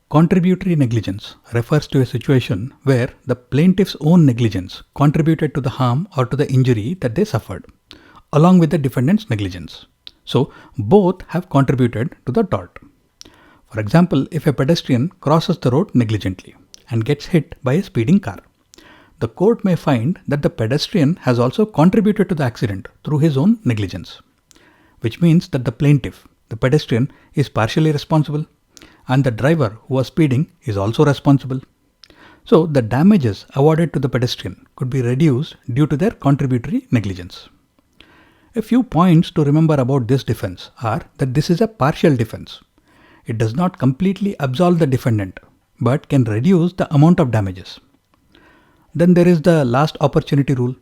Contributory negligence refers to a situation where the plaintiff's own negligence contributed to the harm or to the injury that they suffered, along with the defendant's negligence. So, both have contributed to the tort. For example, if a pedestrian crosses the road negligently and gets hit by a speeding car, the court may find that the pedestrian has also contributed to the accident through his own negligence, which means that the plaintiff, the pedestrian, is partially responsible and the driver who was speeding is also responsible. So the damages awarded to the pedestrian could be reduced due to their contributory negligence. A few points to remember about this defense are that this is a partial defense. It does not completely absolve the defendant, but can reduce the amount of damages. Then there is the last opportunity rule.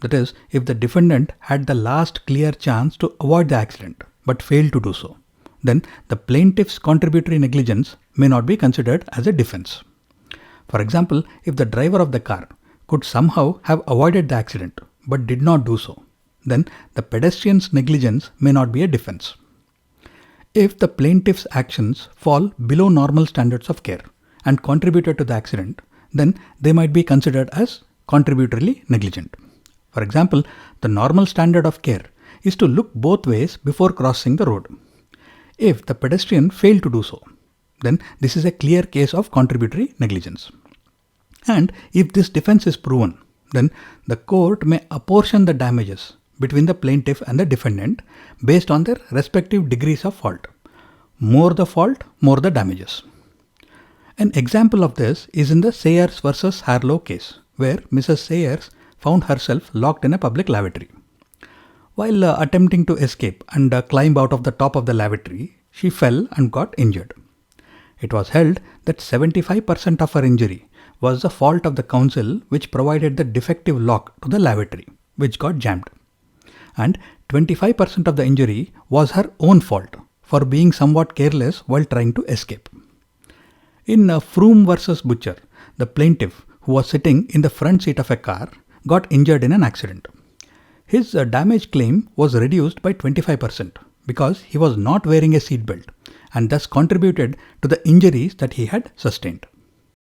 That is, if the defendant had the last clear chance to avoid the accident but failed to do so, then the plaintiff's contributory negligence may not be considered as a defense. For example, if the driver of the car could somehow have avoided the accident but did not do so, then the pedestrian's negligence may not be a defense. If the plaintiff's actions fall below normal standards of care and contributed to the accident, then they might be considered as contributory negligent. For example, the normal standard of care is to look both ways before crossing the road. If the pedestrian failed to do so, then this is a clear case of contributory negligence. And if this defense is proven, then the court may apportion the damages between the plaintiff and the defendant based on their respective degrees of fault. More the fault, more the damages. An example of this is in the Sayers versus Harlow case, where Mrs. Sayers found herself locked in a public lavatory. While attempting to escape and climb out of the top of the lavatory, she fell and got injured. It was held that 75% of her injury was the fault of the council which provided the defective lock to the lavatory, which got jammed. And 25% of the injury was her own fault for being somewhat careless while trying to escape. In Froome versus Butcher, the plaintiff, who was sitting in the front seat of a car, got injured in an accident. His damage claim was reduced by 25% because he was not wearing a seatbelt and thus contributed to the injuries that he had sustained.